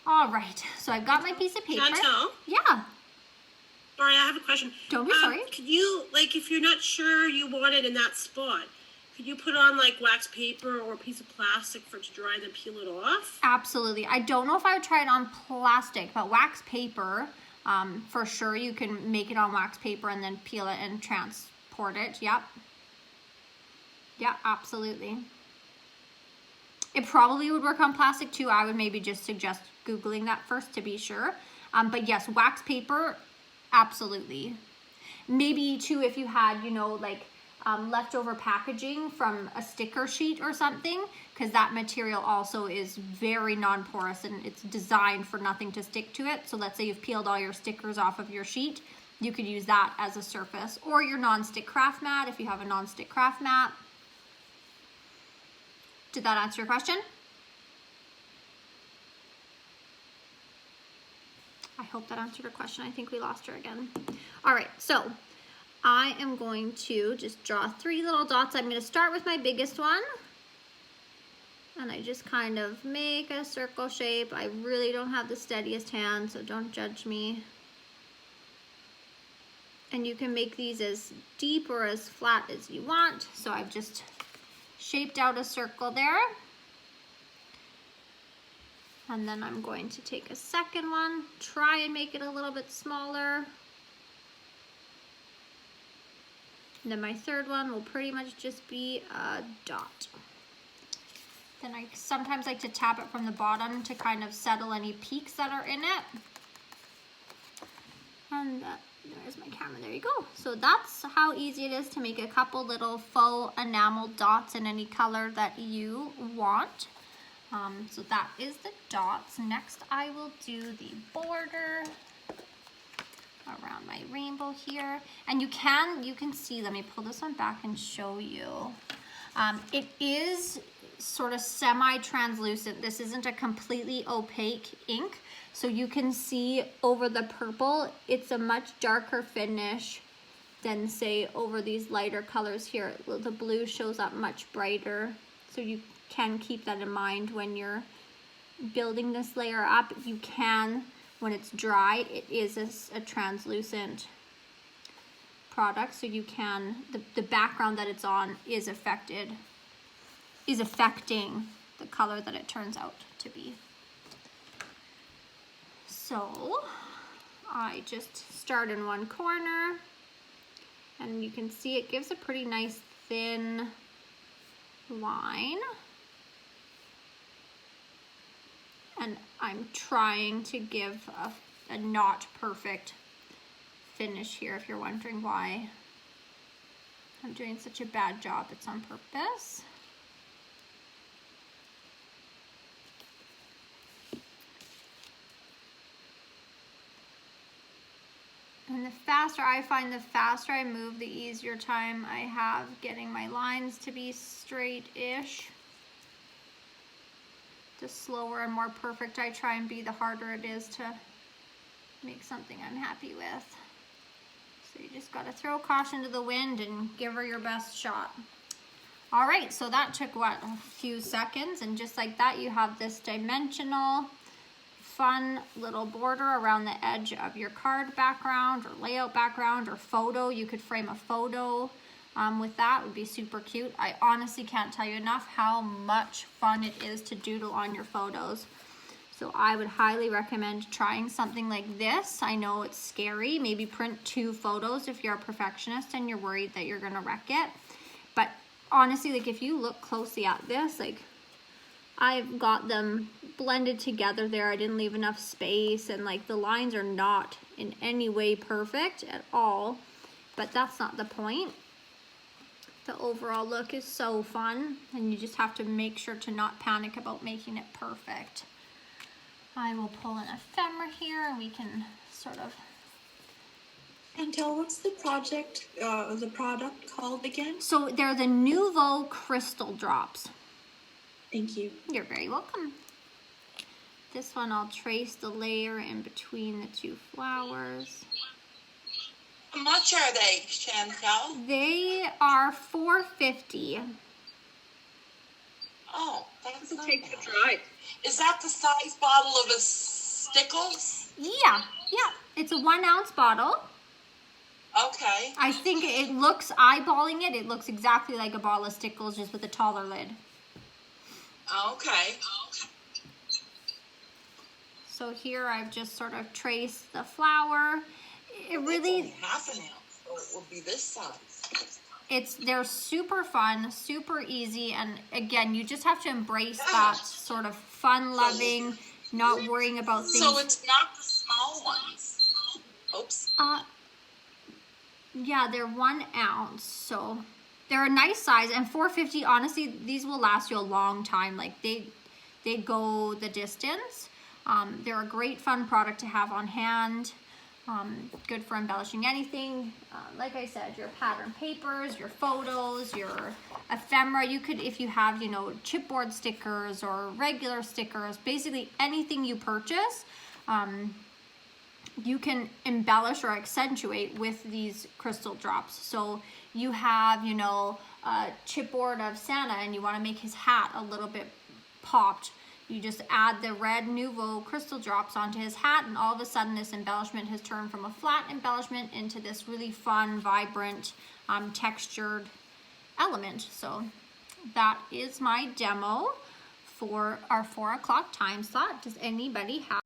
All right, so I've got my piece of paper. Chantel? Yeah. Sorry, I have a question. Don't be sorry. Could you, like, if you're not sure you want it in that spot, could you put on, like, wax paper or a piece of plastic for it to dry and then peel it off? Absolutely. I don't know if I would try it on plastic, but wax paper, for sure you can make it on wax paper and then peel it and transport it. Yep. Yeah, absolutely. It probably would work on plastic too. I would maybe just suggest Googling that first to be sure. But yes, wax paper, absolutely. Maybe too if you had, you know, like leftover packaging from a sticker sheet or something, because that material also is very non-porous and it's designed for nothing to stick to it. So let's say you've peeled all your stickers off of your sheet, you could use that as a surface, or your non-stick craft mat if you have a non-stick craft mat. Did that answer your question? I hope that answered her question. I think we lost her again. All right, so I am going to just draw 3 little dots. I'm going to start with my biggest one. And I just kind of make a circle shape. I really don't have the steadiest hand, so don't judge me. And you can make these as deep or as flat as you want. So I've just shaped out a circle there. And then I'm going to take a second one, try and make it a little bit smaller. And then my third one will pretty much just be a dot. Then I sometimes like to tap it from the bottom to kind of settle any peaks that are in it. And there's my camera, there you go. So that's how easy it is to make a couple little faux enamel dots in any color that you want. So that is the dots. Next I will do the border around my rainbow here. And you can see, let me pull this one back and show you. It is sort of semi-translucent. This isn't a completely opaque ink. So you can see over the purple, it's a much darker finish than say over these lighter colors here. The blue shows up much brighter. So you can keep that in mind when you're building this layer up. You can, when it's dry, it is a translucent product. So you can, the background that it's on is affecting the color that it turns out to be. So I just start in one corner and you can see it gives a pretty nice thin line. And I'm trying to give a not perfect finish here. If you're wondering why I'm doing such a bad job, it's on purpose. And the faster the faster I move, the easier time I have getting my lines to be straight-ish. The slower and more perfect I try and be, the harder it is to make something I'm happy with. So you just gotta throw caution to the wind and give her your best shot. All right, so that took what, a few seconds, and just like that you have this dimensional fun little border around the edge of your card background or layout background or photo. You could frame a photo with that, would be super cute. I honestly can't tell you enough how much fun it is to doodle on your photos. So I would highly recommend trying something like this. I know it's scary. Maybe print 2 photos if you're a perfectionist and you're worried that you're gonna wreck it. But honestly, like if you look closely at this, like I've got them blended together there. I didn't leave enough space, and like the lines are not in any way perfect at all, but that's not the point. The overall look is so fun, and you just have to make sure to not panic about making it perfect. I will pull an ephemera here and we can sort of... Chantel, what's the product called again? So they're the Nuvo Crystal Drops. Thank you. You're very welcome. This one I'll trace the layer in between the 2 flowers. How much are they, Chantel? They are $4.50. Oh, that's not Take bad. the dry. Is that the size bottle of a stickles? Yeah, it's a 1 ounce bottle. Okay. I think it looks, eyeballing it, it looks exactly like a bottle of Stickles, just with a taller lid. Okay. So here I've just sort of traced the flour. It It's really, only half an ounce, so it will be this size. they're super fun, super easy, and again, you just have to embrace that sort of fun-loving, not worrying about things. So it's not the small ones. Oops. Yeah, they're 1 ounce, so they're a nice size, and $4.50. Honestly, these will last you a long time. Like they go the distance. They're a great fun product to have on hand. Good for embellishing anything. Like I said, your pattern papers, your photos, your ephemera. You could, if you have, you know, chipboard stickers or regular stickers, basically anything you purchase, you can embellish or accentuate with these crystal drops. So you have, you know, a chipboard of Santa and you want to make his hat a little bit popped. You just add the red Nuvo crystal drops onto his hat, and all of a sudden this embellishment has turned from a flat embellishment into this really fun, vibrant, textured element. So that is my demo for our 4 o'clock time slot. Does anybody have